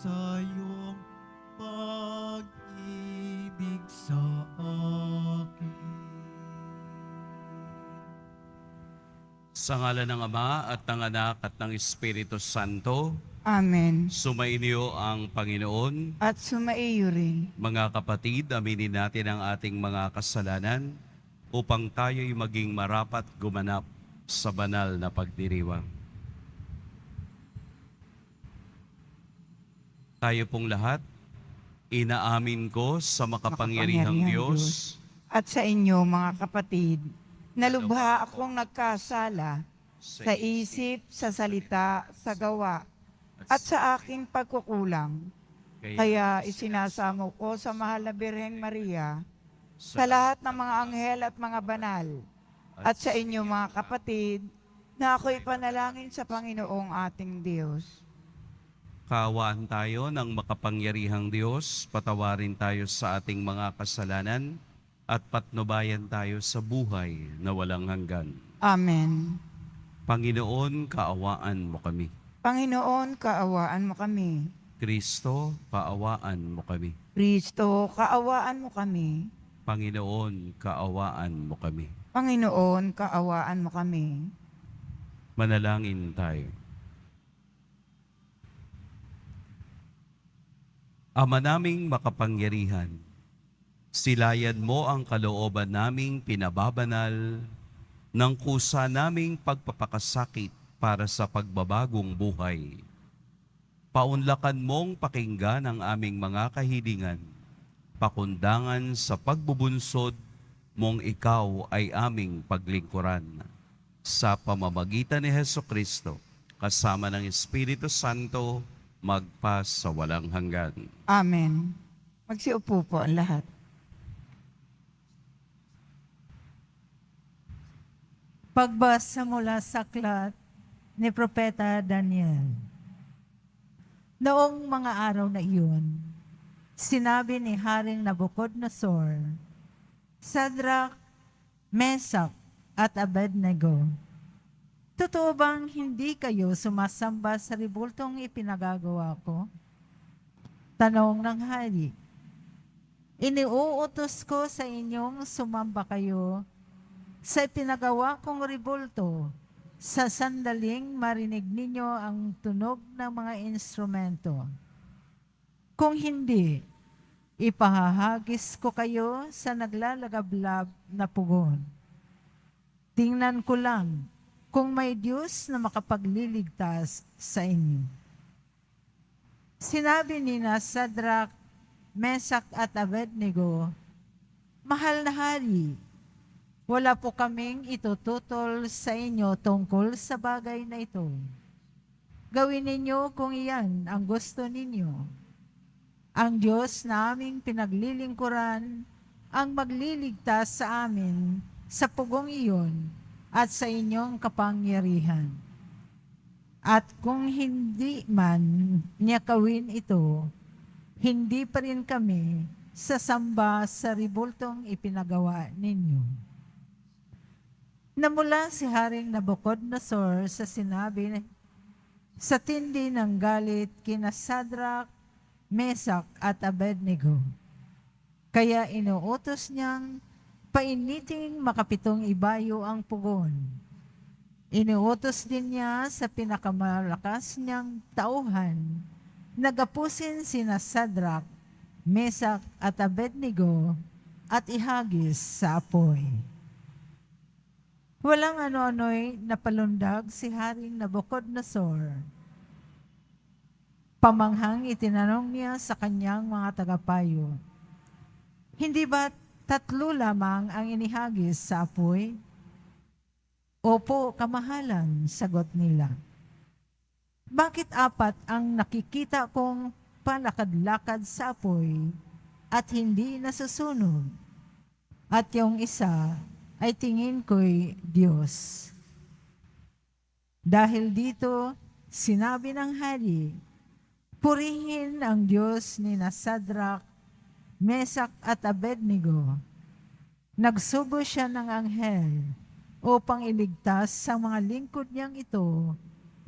sa iyong pag-ibig sa akin. Sa ngalan ng Ama at ng Anak at ng Espiritu Santo, Amen. sumainyo ang Panginoon. At sumaiyo rin. Mga kapatid, aminin natin ang ating mga kasalanan upang tayo'y maging marapat gumanap sa banal na pagdiriwang. Tayo pong lahat, inaamin ko sa makapangyarihang Diyos At sa inyo, mga kapatid, nalubha akong nagkasala sa isip, sa salita, sa gawa, at sa aking pagkukulang. Kaya isinasamo ko sa mahal na Birheng Maria, sa lahat ng mga anghel at mga banal, at sa inyo mga kapatid, na ako'y panalangin sa Panginoong ating Diyos. Kaawaan tayo ng makapangyarihang Diyos, patawarin tayo sa ating mga kasalanan, at patnubayan tayo sa buhay na walang hanggan. Amen. Panginoon, kaawaan mo kami. Panginoon, kaawaan mo kami. Kristo, kaawaan mo kami. Kristo, kaawaan mo kami. Panginoon, kaawaan mo kami. Panginoon, kaawaan mo kami. Manalangin tayo. Ama naming makapangyarihan, silayan mo ang kalooban naming pinababanal ng kusa naming pagpapakasakit para sa pagbabagong buhay. Paunlakan mong pakinggan ang aming mga kahilingan, pakundangan sa pagbubunsod mong ikaw ay aming paglingkuran. Sa pamamagitan ni Hesukristo, kasama ng Espiritu Santo, magpa sa walang hanggan. Amen. Magsiupo po ang lahat. Pagbasa mula sa aklat ni Propeta Daniel. Noong mga araw na iyon, sinabi ni Haring Nabucodonosor, Sadrach, Mesach at Abednego, totoo bang hindi kayo sumasamba sa ribultong ipinagagawa ko? Tanong ng hari. Iniuutos ko sa inyong sumamba kayo sa ipinagawa kong ribulto sa sandaling marinig ninyo ang tunog ng mga instrumento. Kung hindi, ipahahagis ko kayo sa naglalagablab na pugon. Tingnan ko lang kung may Diyos na makapagliligtas sa inyo. Sinabi ni Sadrach, Mesach at Abednego, Mahal na Hari, wala po kaming itututol sa inyo tungkol sa bagay na ito. Gawin ninyo kung iyan ang gusto ninyo. Ang Diyos na aming pinaglilingkuran ang magliligtas sa amin sa pugong iyon at sa inyong kapangyarihan. At kung hindi man niya gawin ito, hindi pa rin kami sasamba sa ribultong ipinagawa ninyo. Namula si Haring Nabucodonosor sa sinabi sa tindi ng galit kina Sadrach, Mesach at Abednego. Kaya inuutos niyang painiting makapitong ibayo ang pugon. Inuutos din niya sa pinakamalakas niyang tauhan na gapusin sina Sadrach, Mesach at Abednego at ihagis sa apoy. Walang ano-ano'y napalundag si Haring Nabucodonosor. Pamanghang itinanong niya sa kanyang mga tagapayo, Hindi ba 3 lamang ang inihagis sa apoy? Opo, kamahalan, sagot nila. Bakit 4 ang nakikita kong palakad-lakad sa apoy at hindi nasusunog? At yung isa ay tingin ko'y Diyos. Dahil dito, sinabi ng hari, purihin ang Diyos ni Sadrach, Mesach at Abednego. Nagsugo siya ng anghel upang iligtas sa mga lingkod niyang ito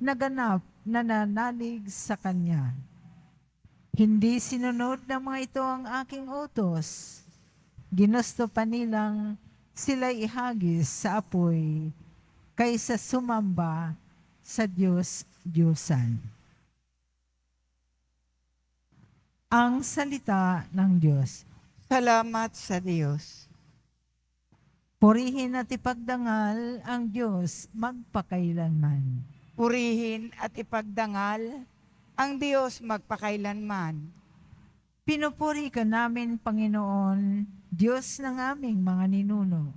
na ganap na nanalig sa kanya. Hindi sinunod ng mga ito ang aking utos. Ginusto pa nilang sila'y ihagis sa apoy kaysa sumamba sa Diyos-Diyosan. Ang salita ng Diyos. Salamat sa Diyos. Purihin at ipagdangal ang Diyos magpakailanman. Purihin at ipagdangal ang Diyos magpakailanman. Pinupuri ka namin, Panginoon, Diyos ng aming mga ninuno.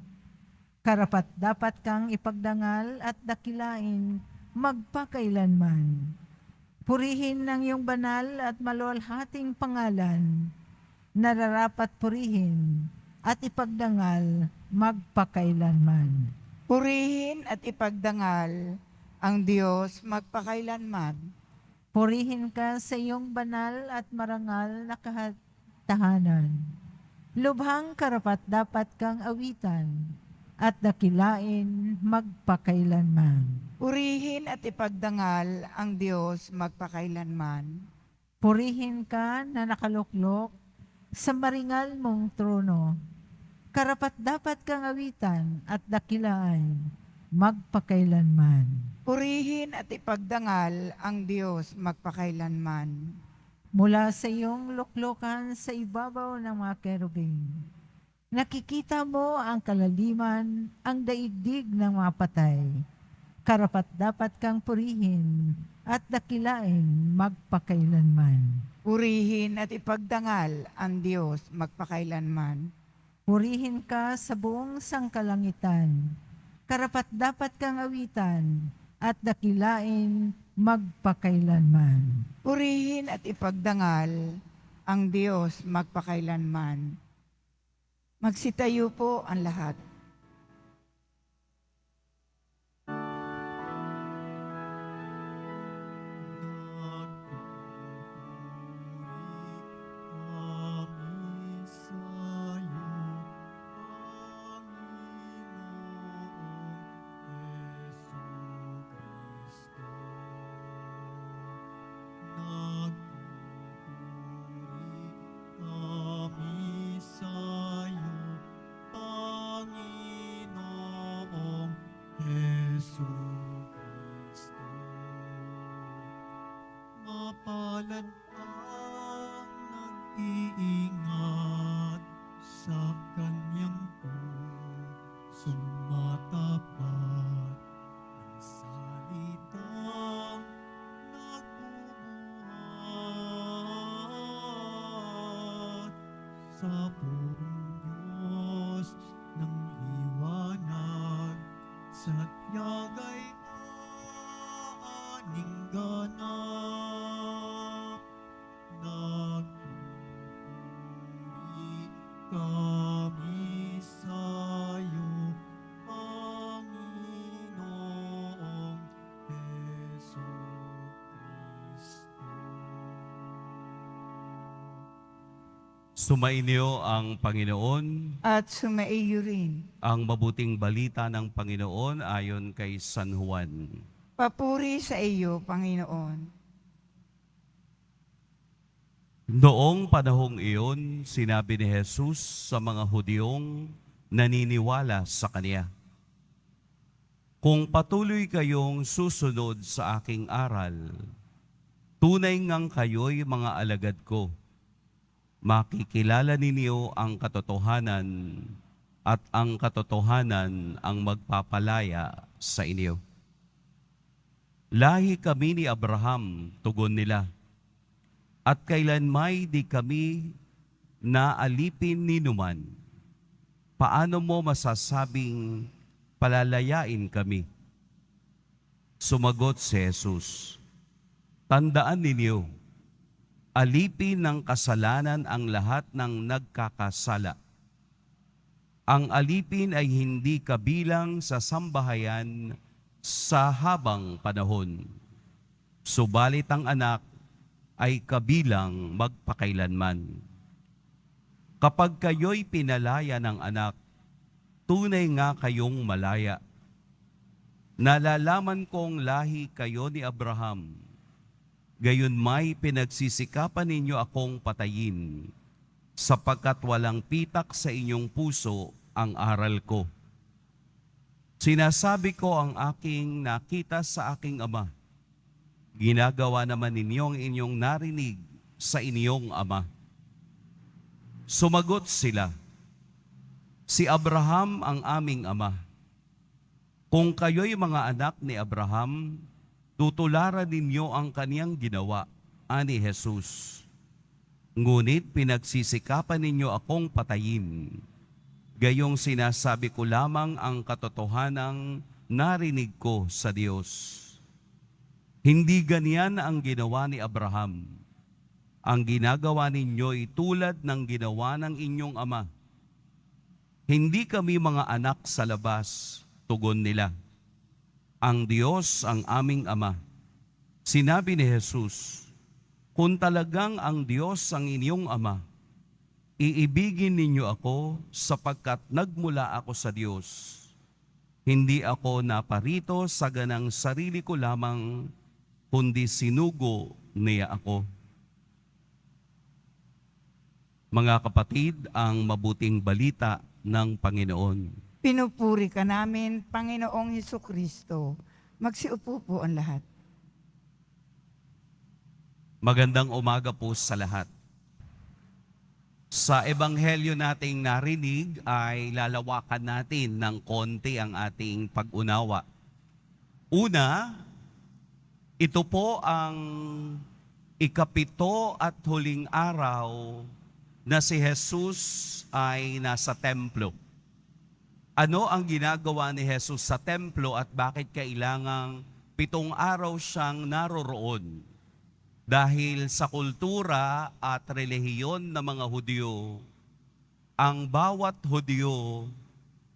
Karapat dapat kang ipagdangal at dakilain magpakailanman. Purihin ng iyong banal at maluwalhating pangalan, nararapat purihin at ipagdangal magpakailanman. Purihin at ipagdangal ang Diyos magpakailanman. Purihin ka sa iyong banal at marangal na tahanan. Lubhang karapat dapat kang awitan at dakilain magpakailanman. Purihin at ipagdangal ang Diyos magpakailanman. Purihin ka na nakaluklok sa maringal mong trono. Karapat dapat kang awitan at dakilain magpakailanman. Purihin at ipagdangal ang Diyos magpakailanman. Mula sa iyong luklukan sa ibabaw ng mga kerubing, nakikita mo ang kalaliman, ang daigdig ng mga patay. Karapat dapat kang purihin at dakilain magpakailanman. Purihin at ipagdangal ang Diyos magpakailanman. Purihin ka sa buong sangkalangitan. Karapat dapat kang awitan at dakilain magpakailanman. Purihin at ipagdangal ang Diyos magpakailanman. Magsitayo po ang lahat. Mapalad ang nag-iingat sa kanyang sumatapat ng salitang nagbubuhat sa purong Diyos ng liwanag sa tiyagay aaning ganap. Nagpupuri kami sa'yo, Panginoong Jesucristo. Sumainyo ang Panginoon. At sumaiyo rin. Ang mabuting balita ng Panginoon ayon kay San Juan. Papuri sa iyo, Panginoon. Noong panahong iyon, sinabi ni Jesus sa mga Hudyong naniniwala sa Kanya, "Kung patuloy kayong susunod sa aking aral, tunay ngang kayo'y mga alagad ko. Makikilala ninyo ang katotohanan at ang katotohanan ang magpapalaya sa inyo." Lahi kami ni Abraham, tugon nila, at kailanmay di kami naalipin ni numan. Paano mo masasabing palalayain kami? Sumagot si Jesus, "Tandaan ninyo, alipin ng kasalanan ang lahat ng nagkakasala. Ang alipin ay hindi kabilang sa sambahayan sa habang panahon. Subalit ang anak ay kabilang magpakailanman. Kapag kayo'y pinalaya ng anak, tunay nga kayong malaya. Nalalaman kong lahi kayo ni Abraham, gayon may pinagsisikapan ninyo akong patayin, sapagkat walang pitak sa inyong puso ang aral ko. Sinasabi ko ang aking nakita sa aking ama. Ginagawa naman ninyo ang inyong narinig sa inyong ama. Sumagot sila, si Abraham ang aming ama. Kung kayo'y mga anak ni Abraham, tutularan ninyo ang kaniyang ginawa, ani Jesus. Ngunit pinagsisikapan ninyo akong patayin. Gayong sinasabi ko lamang ang katotohanang narinig ko sa Diyos. Hindi ganyan ang ginawa ni Abraham. Ang ginagawa ninyo ay tulad ng ginawa ng inyong ama. Hindi kami mga anak sa labas, tugon nila. Ang Diyos ang aming ama. Sinabi ni Jesus, kung talagang ang Diyos ang inyong ama, iibigin ninyo ako sapagkat nagmula ako sa Diyos. Hindi ako naparito sa ganang sarili ko lamang, kundi sinugo niya ako. Mga kapatid, ang mabuting balita ng Panginoon. Pinupuri ka namin, Panginoong Hesukristo. Magsiupo po ang lahat. Magandang umaga po sa lahat. Sa ebanghelyo nating narinig ay lalawakan natin ng konti ang ating pag-unawa. Una, ito po ang ikapito at huling araw na si Jesus ay nasa templo. Ano ang ginagawa ni Jesus sa templo at bakit kailangang 7 araw siyang naroroon? Dahil sa kultura at relihiyon ng mga Hudyo, ang bawat Hudyo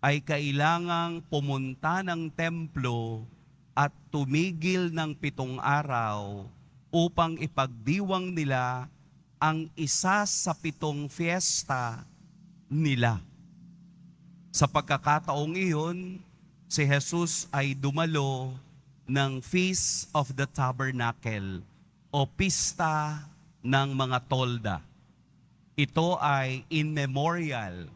ay kailangang pumunta ng templo at tumigil ng 7 araw upang ipagdiwang nila ang isa sa 7 fiesta nila. Sa pagkakataong iyon, si Jesus ay dumalo ng Feast of the Tabernacle o pista ng mga tolda. Ito ay in memorial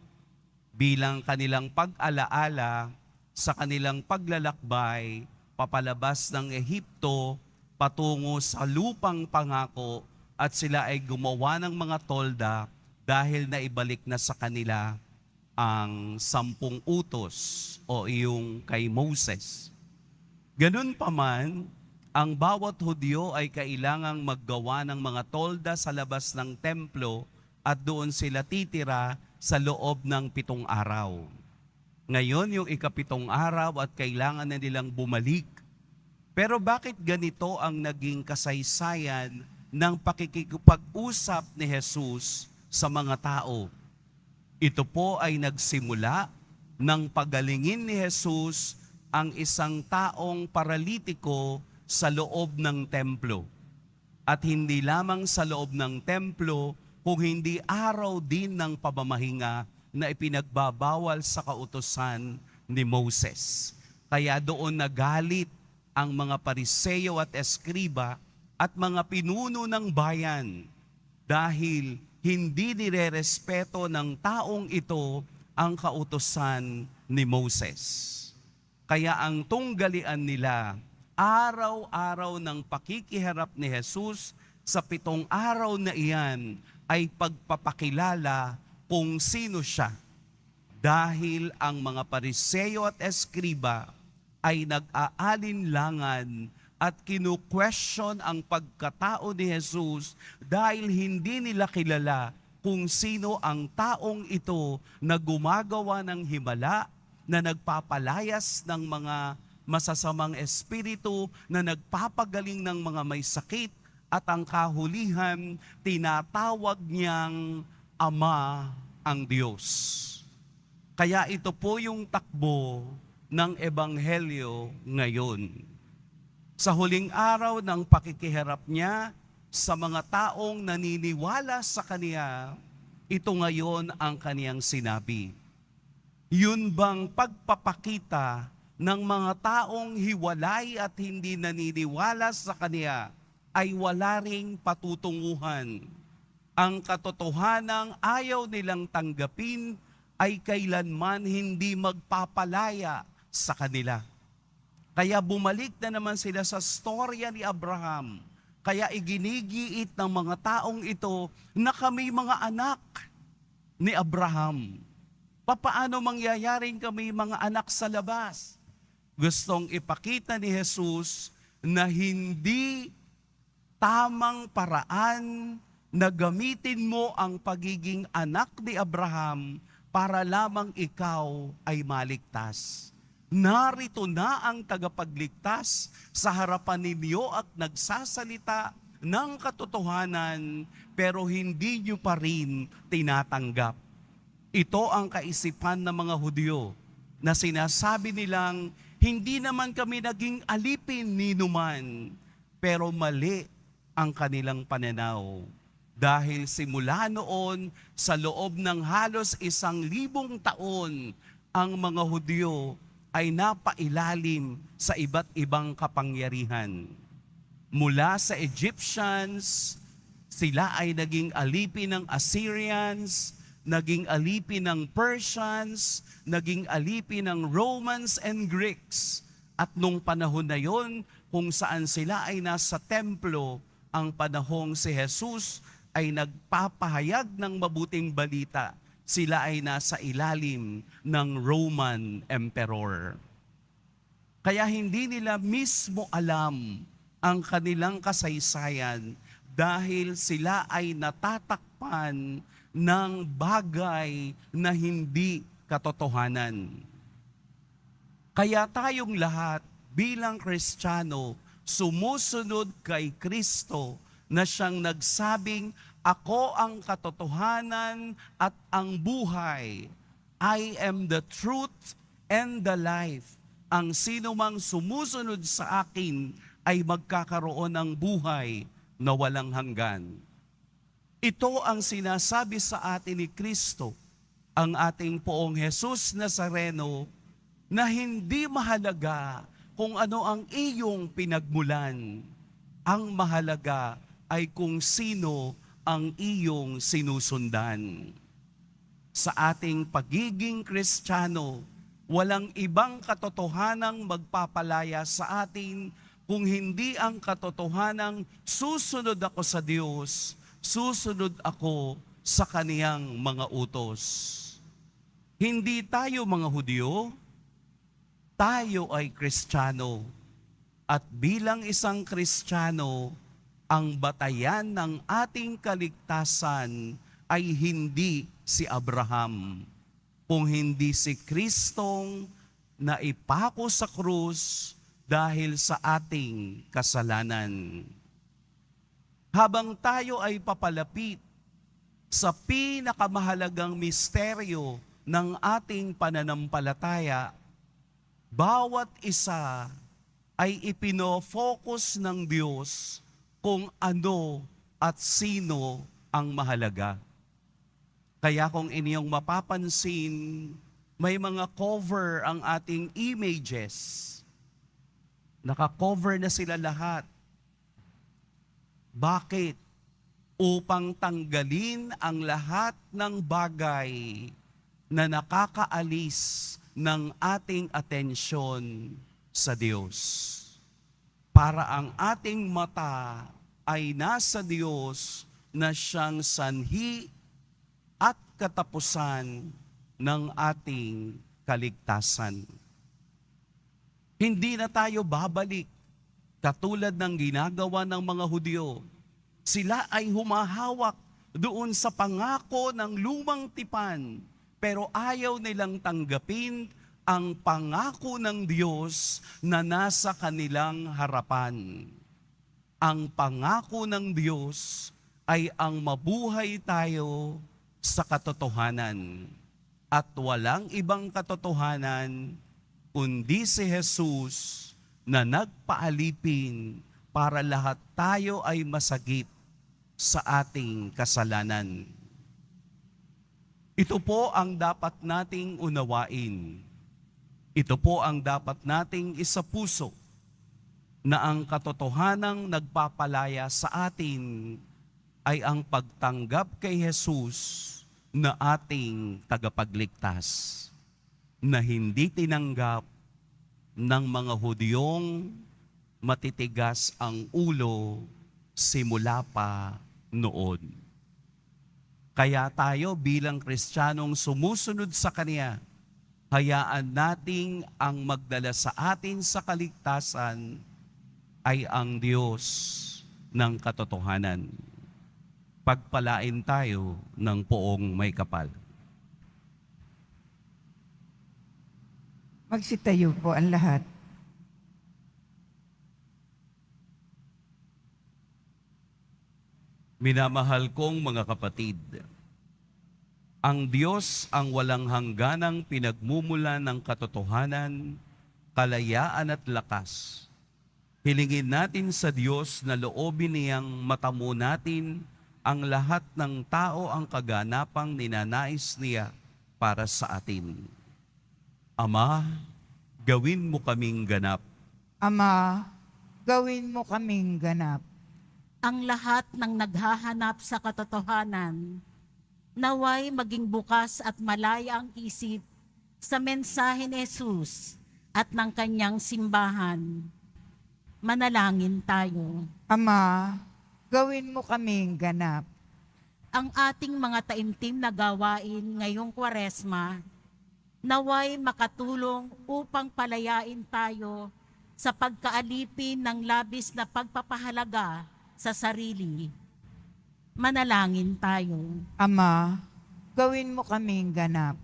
bilang kanilang pag-alaala sa kanilang paglalakbay papalabas ng Ehipto patungo sa lupang pangako at sila ay gumawa ng mga tolda dahil naibalik na sa kanila ang 10 utos o yung kay Moses. Ganun pa man, ang bawat Hudyo ay kailangang maggawa ng mga tolda sa labas ng templo at doon sila titira sa loob ng 7 araw. Ngayon yung ika-7 araw at kailangan na nilang bumalik. Pero bakit ganito ang naging kasaysayan ng pakikipag-usap ni Jesus sa mga tao? Ito po ay nagsimula ng pagalingin ni Jesus ang isang taong paralitiko sa loob ng templo. At hindi lamang sa loob ng templo, kung hindi araw din ng pamamahinga na ipinagbabawal sa kautusan ni Moses. Kaya doon nagalit ang mga Pariseo at Eskriba at mga pinuno ng bayan dahil hindi nirerespeto ng taong ito ang kautusan ni Moses. Kaya ang tunggalian nila, araw-araw ng pakikiharap ni Jesus sa 7 araw na iyan ay pagpapakilala kung sino siya. Dahil ang mga Pariseo at Eskriba ay nag-aalinlangan at kinu-question ang pagkatao ni Jesus dahil hindi nila kilala kung sino ang taong ito na gumagawa ng himala, na nagpapalayas ng mga masasamang espiritu, na nagpapagaling ng mga may sakit, at ang kahulihan, tinatawag niyang Ama ang Diyos. Kaya ito po yung takbo ng Ebanghelyo ngayon. Sa huling araw ng pakikiharap niya sa mga taong naniniwala sa Kanya, ito ngayon ang Kaniyang sinabi. Yun bang pagpapakita ng mga taong hiwalay at hindi naniniwala sa Kanya ay wala ring patutunguhan. Ang katotohanang ayaw nilang tanggapin ay kailanman hindi magpapalaya sa kanila. Kaya bumalik na naman sila sa storya ni Abraham. Kaya iginigiit ng mga taong ito na kami mga anak ni Abraham. Papaano mangyayaring kami mga anak sa labas? Gustong ipakita ni Jesus na hindi tamang paraan na gamitin mo ang pagiging anak ni Abraham para lamang ikaw ay maligtas. Narito na ang tagapagligtas sa harapan ninyo at nagsasalita ng katotohanan, pero hindi nyo pa rin tinatanggap. Ito ang kaisipan ng mga Hudyo na sinasabi nilang, hindi naman kami naging alipin ni numan, pero mali ang kanilang pananaw. Dahil simula noon, sa loob ng halos 1,000 taon, ang mga Hudyo ay napailalim sa iba't ibang kapangyarihan. Mula sa Egyptians, sila ay naging alipin ng Assyrians, naging alipin ng Persians, naging alipin ng Romans and Greeks. At nung panahon na yon, kung saan sila ay nasa templo, ang panahong si Jesus ay nagpapahayag ng mabuting balita, sila ay nasa ilalim ng Roman Emperor. Kaya hindi nila mismo alam ang kanilang kasaysayan dahil sila ay natatakpan ng bagay na hindi katotohanan. Kaya tayong lahat bilang Kristiyano, sumusunod kay Kristo na siyang nagsabing, ako ang katotohanan at ang buhay. I am the truth and the life. Ang sino mang sumusunod sa akin ay magkakaroon ng buhay na walang hanggan. Ito ang sinasabi sa atin ni Kristo, ang ating Poong Jesus Nazareno, na hindi mahalaga kung ano ang iyong pinagmulan. Ang mahalaga ay kung sino ang iyong sinusundan. Sa ating pagiging Kristiyano, walang ibang katotohanang magpapalaya sa atin kung hindi ang katotohanang susunod ako sa Diyos, susunod ako sa kaniyang mga utos. Hindi tayo mga Hudyo, tayo ay Kristiyano. At bilang isang Kristiyano, ang batayan ng ating kaligtasan ay hindi si Abraham, kung hindi si Kristong naipako sa krus dahil sa ating kasalanan. Habang tayo ay papalapit sa pinakamahalagang misteryo ng ating pananampalataya, bawat isa ay ipino-focus ng Diyos kung ano at sino ang mahalaga. Kaya kung inyong mapapansin, may mga cover ang ating images. Naka-cover na sila lahat. Bakit? Upang tanggalin ang lahat ng bagay na nakakaalis ng ating atensyon sa Diyos. Para ang ating mata ay nasa Diyos na siyang sanhi at katapusan ng ating kaligtasan. Hindi na tayo babalik katulad ng ginagawa ng mga Hudyo. Sila ay humahawak doon sa pangako ng lumang tipan, pero ayaw nilang tanggapin ang pangako ng Diyos na nasa kanilang harapan. Ang pangako ng Diyos ay ang mabuhay tayo sa katotohanan. At walang ibang katotohanan kundi si Jesus na nagpaalipin para lahat tayo ay masagip sa ating kasalanan. Ito po ang dapat nating unawain. Ito po ang dapat nating isapuso. na ang katotohanang nagpapalaya sa atin ay ang pagtanggap kay Jesus na ating tagapagligtas, na hindi tinanggap ng mga Hudyong matitigas ang ulo simula pa noon. Kaya tayo bilang Kristiyanong sumusunod sa Kanya, hayaan nating ang magdala sa atin sa kaligtasan ay ang Diyos ng katotohanan. Pagpalain tayo ng poong may kapal. Magsitayo po ang lahat. Minamahal kong mga kapatid, ang Diyos ang walang hangganang pinagmumulan ng katotohanan, kalayaan at lakas. Hilingin natin sa Diyos na loobin niyang matamo natin ang lahat ng tao ang kaganapang ninanais niya para sa atin. Ama, gawin mo kaming ganap. Ama, gawin mo kaming ganap. Ang lahat ng naghahanap sa katotohanan, naway maging bukas at malaya ang isip sa mensahe ni Jesus at ng kanyang simbahan. Manalangin tayo. Ama, gawin mo kaming ganap. Ang ating mga taimtim na gawain ngayong Kwaresma, naway makatulong upang palayain tayo sa pagkaalipin ng labis na pagpapahalaga sa sarili. Manalangin tayo. Ama, gawin mo kaming ganap.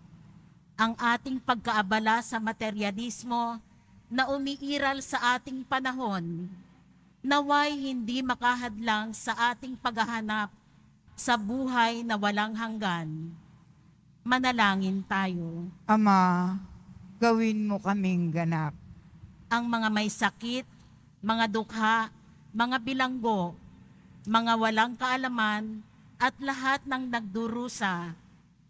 Ang ating pagkaabala sa materyalismo na umiiral sa ating panahon, naway hindi makahadlang sa ating paghahanap sa buhay na walang hanggan. Manalangin tayo. Ama, gawin mo kaming ganap. Ang mga may sakit, mga dukha, mga bilanggo, mga walang kaalaman, at lahat ng nagdurusa,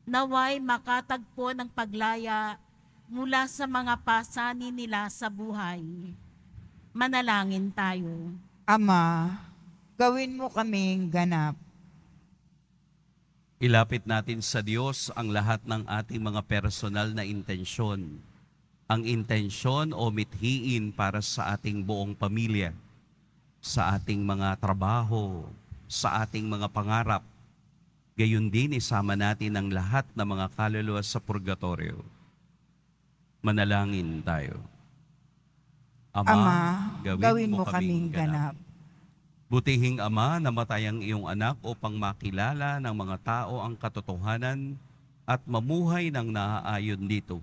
naway makatagpo ng paglaya mula sa mga pasanin nila sa buhay. Manalangin tayo. Ama, gawin mo kaming ganap. Ilapit natin sa Diyos ang lahat ng ating mga personal na intensyon. Ang intensyon o mithiin para sa ating buong pamilya, sa ating mga trabaho, sa ating mga pangarap. Gayon din isama natin ang lahat ng mga kaluluwa sa purgatorio. Manalangin tayo. Ama, gawin mo kaming ganap. Butihing Ama, namatay ang iyong anak upang makilala ng mga tao ang katotohanan at mamuhay ng naaayon dito.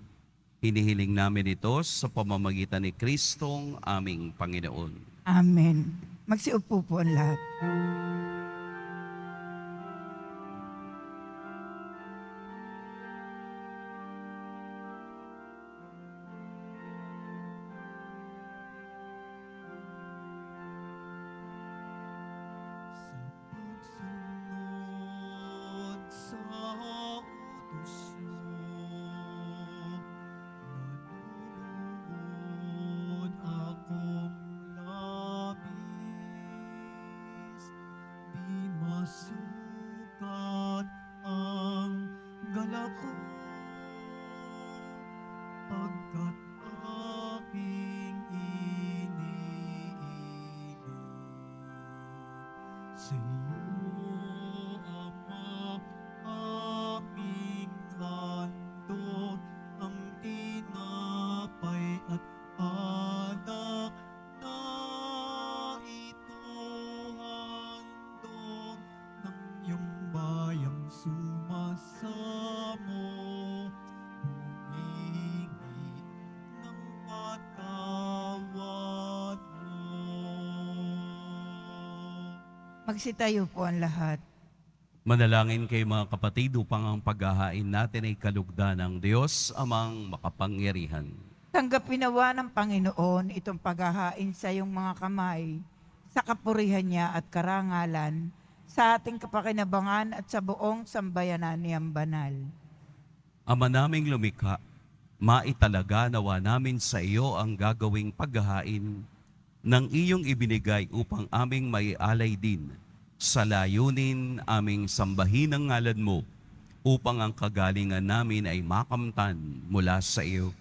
Hinihiling namin ito sa pamamagitan ni Kristong aming Panginoon. Amen. Magsiupo po ang lahat. Sa pagsunod sa utos mo, nalulungkot akong labis. Di masukat ang galak ko, pagkat aking iniibig. Sa iyo, Ama, aming handog, ang tinapay at alak na ito handog ng iyong bayang sumasamo, humingi ng patawad mo. Magsitayo po ang lahat. Manalangin kay mga kapatid upang ang paghahain natin ay kalugdan ng Diyos amang makapangyarihan. Tanggapin nawa ng Panginoon itong paghahain sa iyong mga kamay, sa kapurihan niya at karangalan, sa ating kapakinabangan at sa buong sambayanan niyang banal. Ama naming lumikha, maitalaga nawa namin sa iyo ang gagawing paghahain ng iyong ibinigay upang aming maialay din sa layunin aming sambahin ang ngalan mo upang ang kagalingan namin ay makamtan mula sa iyo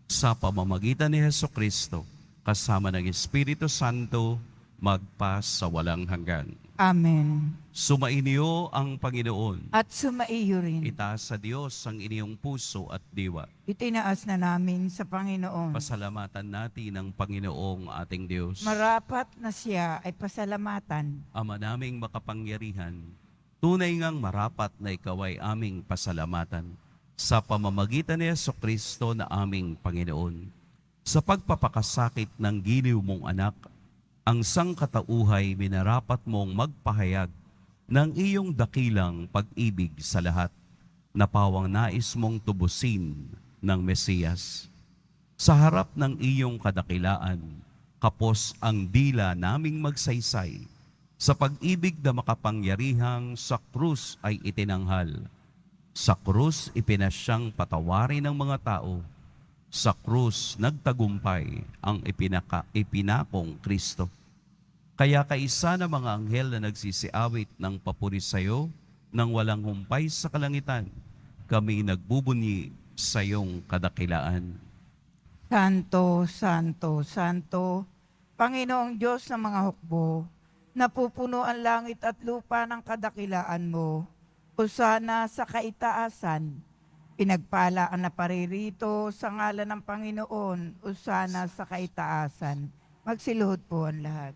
sa pamamagitan ni Hesukristo kasama ng Espiritu Santo magpa sa walang hanggan. Amen. Sumainyo ang Panginoon. At sumaiyo rin. Itaas sa Diyos ang inyong puso at diwa. Itinaas na namin sa Panginoon. Pasalamatan natin ang Panginoong ating Diyos. Marapat na siya ay pasalamatan. Ama naming makapangyarihan, tunay ngang marapat na ikaw ay aming pasalamatan sa pamamagitan ni Jesucristo na aming Panginoon. Sa pagpapakasakit ng giliw mong anak, ang sangkatauhay minarapat mong magpahayag ng iyong dakilang pag-ibig sa lahat na pawang nais mong tubusin ng Mesiyas. Sa harap ng iyong kadakilaan, kapos ang dila naming magsaysay. Sa pag-ibig na makapangyarihang sa krus ay itinanghal. Sa krus ipinasyang patawarin ng mga tao. Sa krus nagtagumpay ang ipinakong Kristo. Kaya kaisa ng mga anghel na nagsisiawit ng papuri sa iyo nang walang humpay sa kalangitan, kami nagbubunyi sa iyong kadakilaan. Santo, Santo, Santo, Panginoong Diyos ng mga hukbo, napupuno ang langit at lupa ng kadakilaan mo. Hosana sa kaitaasan. Pinagpala ang naparirito sa ngalan ng Panginoon. Hosana sa kaitaasan. Magsiluhod po ang lahat.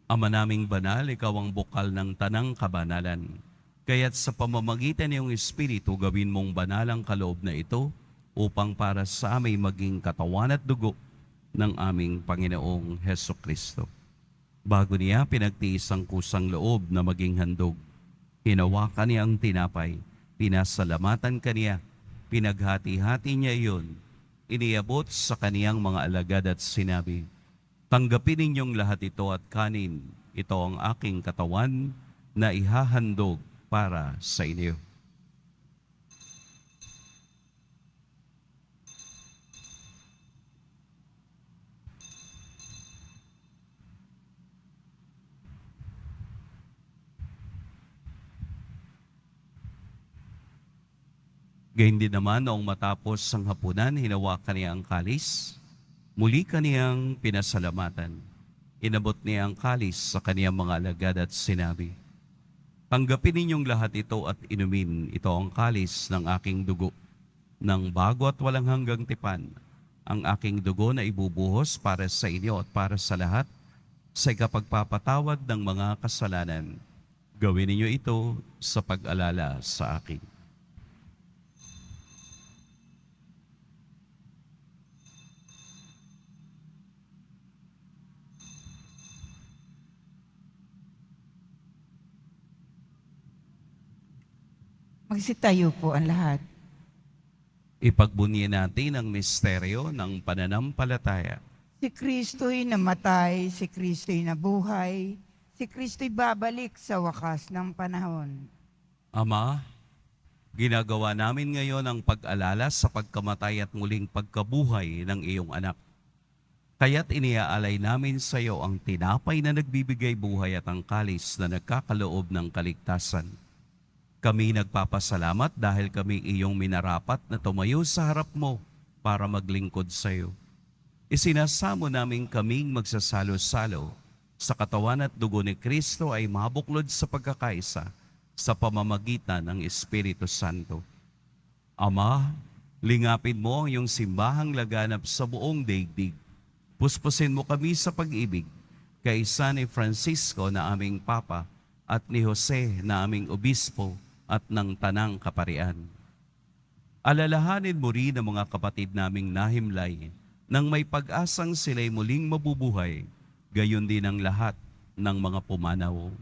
Ama naming banal, ikaw ang bukal ng tanang kabanalan. Kaya't sa pamamagitan ng iyong Espiritu, gawin mong banal ang kaloob na ito upang para sa amin maging katawan at dugo ng aming Panginoong Hesukristo. Bago niya pinagtiis ang kusang loob na maging handog, hinawakan niya ang tinapay, pinasalamatan kaniya, pinaghati-hati niya iyon, iniabot sa kaniyang mga alagad at sinabi, tanggapin ninyong lahat ito at kanin, ito ang aking katawan na ihahandog para sa inyo. Gayun din naman noong matapos ang hapunan, hinawakan niya ang kalis. Muli kaniyang pinasalamatan. Inabot niya ang kalis sa kaniyang mga alagad at sinabi, tanggapin ninyong lahat ito at inumin. Ito ang kalis ng aking dugo, ng bago at walang hanggang tipan. Ang aking dugo na ibubuhos para sa inyo at para sa lahat sa ikapagpapatawad ng mga kasalanan. Gawin ninyo ito sa pag-alala sa akin. Magsitayo po ang lahat. Ipagbunyi natin ang misteryo ng pananampalataya. Si Kristo'y namatay, si Kristo'y nabuhay, si Kristo'y babalik sa wakas ng panahon. Ama, ginagawa namin ngayon ang pag-alala sa pagkamatay at muling pagkabuhay ng iyong anak. Kaya't iniaalay namin sa iyo ang tinapay na nagbibigay buhay at ang kalis na nagkakaloob ng kaligtasan. Kami nagpapasalamat dahil kami iyong minarapat na tumayo sa harap mo para maglingkod sa iyo. Isinasamo namin kaming magsasalo-salo sa katawan at dugo ni Kristo ay mabuklod sa pagkakaisa sa pamamagitan ng Espiritu Santo. Ama, lingapin mo ang iyong simbahang laganap sa buong daigdig. Puspusin mo kami sa pag-ibig, kaisa ni Francisco na aming Papa at ni Jose na aming Obispo at ng Tanang Kaparian. Alalahanin mo rin ang mga kapatid naming nahimlay nang may pag-asang sila'y muling mabubuhay, gayon din ang lahat ng mga pumanaw.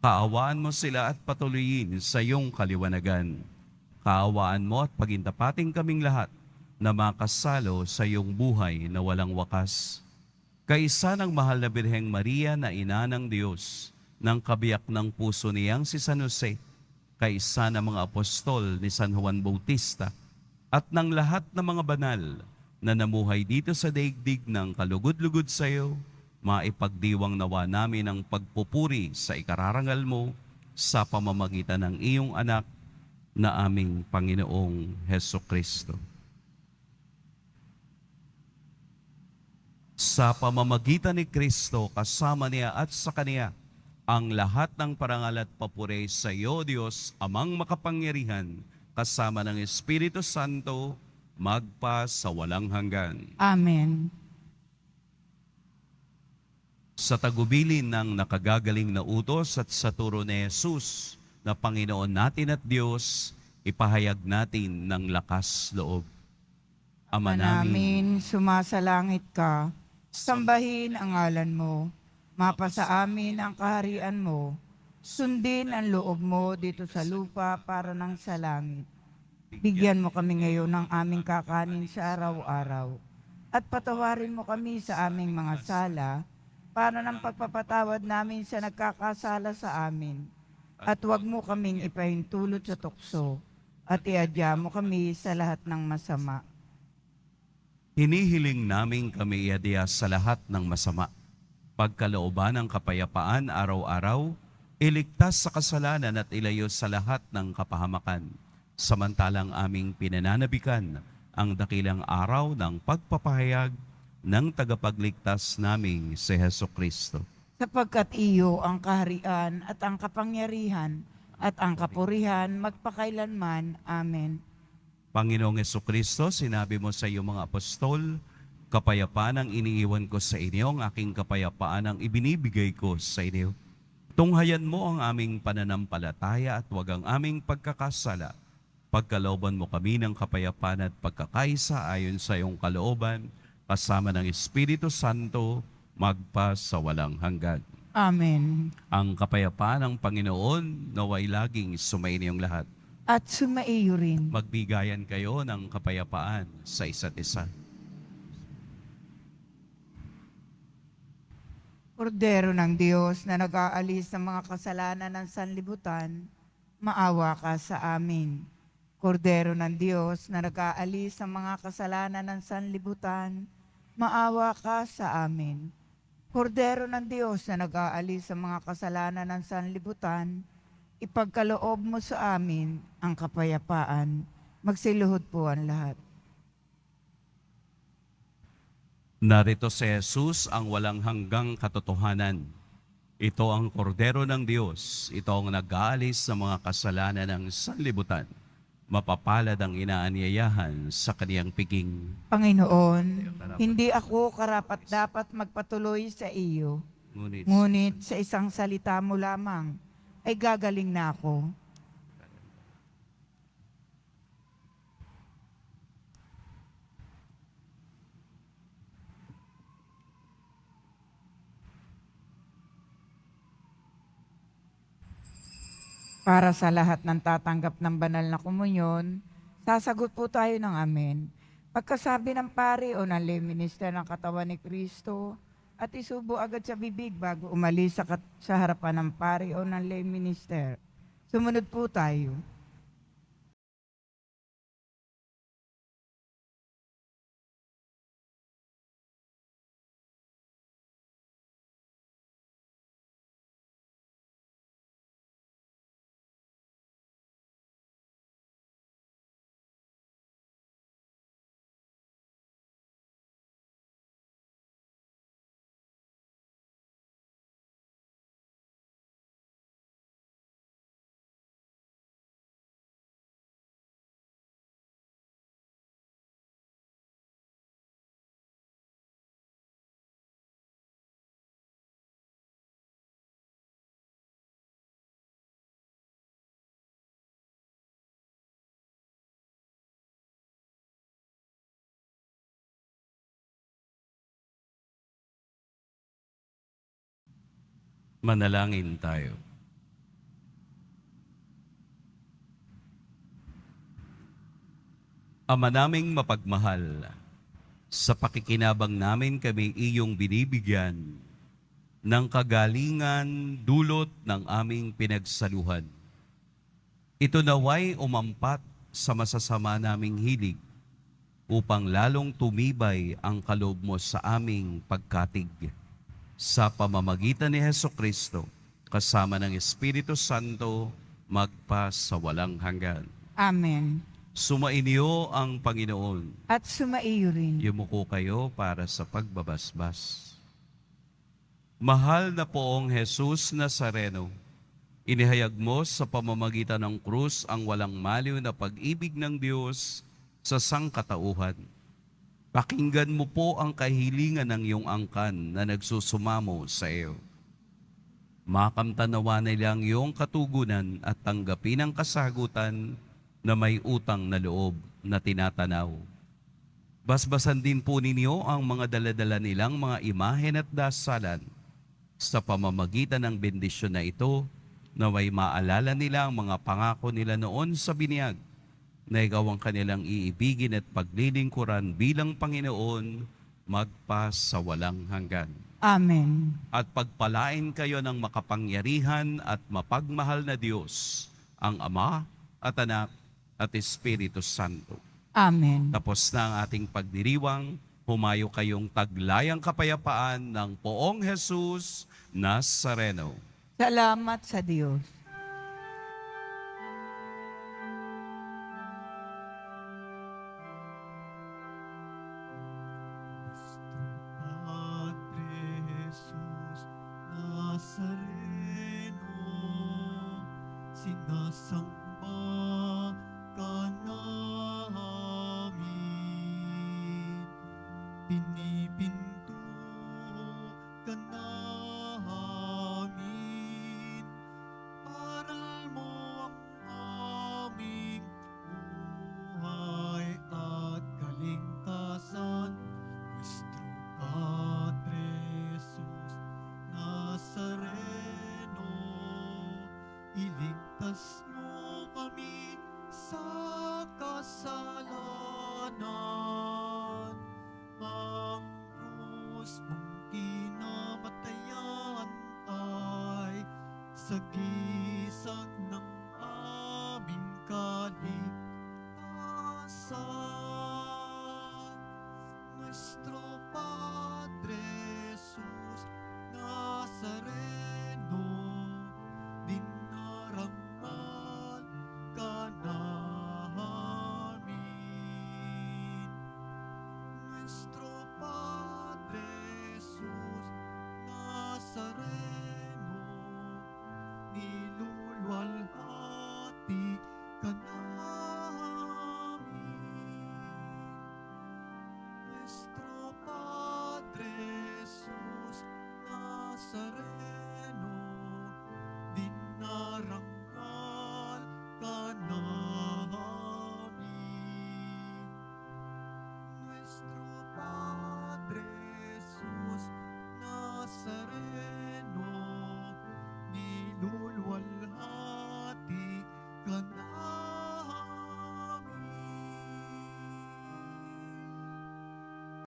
Kaawaan mo sila at patuloyin sa iyong kaliwanagan. Kaawaan mo at pagintapating kaming lahat na makasalo sa iyong buhay na walang wakas. Kaisa ng mahal na Birheng Maria na ina ng Diyos, ng kabiyak ng puso niyang si San Jose, kaisa ng mga apostol ni San Juan Bautista, at ng lahat ng mga banal na namuhay dito sa daigdig ng kalugod-lugod sa iyo, maipagdiwang nawa namin ang pagpupuri sa ikararangal mo sa pamamagitan ng iyong anak na aming Panginoong Hesukristo. Sa pamamagitan ni Kristo, kasama niya at sa Kaniya, ang lahat ng parangal at papuri sa iyo, Diyos, Amang makapangyarihan, kasama ng Espiritu Santo, magpa sa walang hanggan. Amen. Sa tagubilin ng nakagagaling na utos at sa turo ni Jesus na Panginoon natin at Diyos, ipahayag natin ng lakas loob. Ama namin, sumasalangit ka, sambahin ang ngalan mo, mapasa amin ang kaharian mo, sundin ang loob mo dito sa lupa para nang sa langit. Bigyan mo kami ngayon ng aming kakanin sa araw-araw, at patawarin mo kami sa aming mga sala, para ng pagpapatawad namin sa nagkakasala sa amin. At huwag mo kaming ipahintulot sa tukso, at iadya mo kami sa lahat ng masama. hinihiling namin kami iadya sa lahat ng masama. Pagkalooban ng kapayapaan araw-araw, iligtas sa kasalanan at ilayo sa lahat ng kapahamakan. Samantalang aming pinananabikan ang dakilang araw ng pagpapahayag ng tagapagligtas naming si Hesukristo. Sapagkat iyo ang kaharian at ang kapangyarihan at ang kapurihan magpakailanman. Amen. Panginoong Hesukristo, sinabi mo sa iyong mga apostol, kapayapaan ang iniiwan ko sa inyo, ang aking kapayapaan ang ibinibigay ko sa inyo. Tunghayan mo ang aming pananampalataya at huwag ang aming pagkakasala. Pagkalooban mo kami ng kapayapaan at pagkakaisa ayon sa iyong kalooban, kasama ng Espiritu Santo, magpa sa walang hanggan. Amen. Ang kapayapaan ng Panginoon naway laging sumainiyong lahat. At sumaiyo rin. Magbigayan kayo ng kapayapaan sa isa't isa. Kordero ng Diyos na nag-aalis ng mga kasalanan ng sanlibutan, maawa ka sa amin. Kordero ng Diyos na nag-aalis ng mga kasalanan ng sanlibutan, maawa ka sa amin. Kordero ng Diyos na nag-aalis ng mga kasalanan ng sanlibutan, ipagkaloob mo sa amin ang kapayapaan. Magsiluhod po ang lahat. Narito si Jesus ang walang hanggang katotohanan. Ito ang kordero ng Diyos. Ito ang nag-aalis sa mga kasalanan ng sanlibutan. Mapapalad ang inaanyayahan sa kaniyang piging. Panginoon, hindi ako karapat-dapat magpatuloy sa iyo. Ngunit sa isang salita mo lamang, ay gagaling na ako. Para sa lahat ng tatanggap ng banal na komunyon, sasagot po tayo ng amen. Pagkasabi ng pari o ng lay minister ng katawan ni Kristo, at isubo agad sa bibig bago umalis sa harapan ng pari o ng lay minister. Sumunod po tayo. Manalangin tayo. Ama naming mapagmahal, sa pakikinabang namin kami iyong binibigyan ng kagalingan dulot ng aming pinagsaluhan. Ito naway umampat sa masasama naming hilig upang lalong tumibay ang kaloob mo sa aming pagkatig. Sa pamamagitan ni Hesukristo, kasama ng Espiritu Santo, magpa sa walang hanggan. Amen. Sumainyo ang Panginoon. At sumaiyo rin. Yumuko kayo para sa pagbabasbas. Mahal na poong Jesus Nazareno, inihayag mo sa pamamagitan ng krus ang walang maliw na pag-ibig ng Diyos sa sangkatauhan. Pakinggan mo po ang kahilingan ng iyong angkan na nagsusumamo sa iyo. Makamtanawa nila ang iyong katugunan at tanggapin ang kasagutan na may utang na loob na tinatanaw. Basbasan din po ninyo ang mga daladala nilang mga imahen at dasalan. Sa pamamagitan ng bendisyon na ito, naway maalala nila ang mga pangako nila noon sa binyag, na ikaw ang kanilang iibigin at paglilingkuran bilang Panginoon magpa sa walang hanggan. Amen. At pagpalain kayo ng makapangyarihan at mapagmahal na Diyos, ang Ama at Anak at Espiritu Santo. Amen. Tapos na ang ating pagdiriwang, humayo kayong taglayang kapayapaan ng poong Jesus Nazareno. Salamat sa Diyos. Padre Jesus Nazareno, sinasamba ka namin, pinipinto ka namin, aral mo ang aming buhay at kaligtasan. Nuestro Padre Jesus Nazareno, iligtas mo kami sa kasalanan. Ang krus mong kinamatayan ay sagisag ng aming kaligtasan. Nuestro Padre Jesus Nazareno, dinarangal ka namin. Nuestro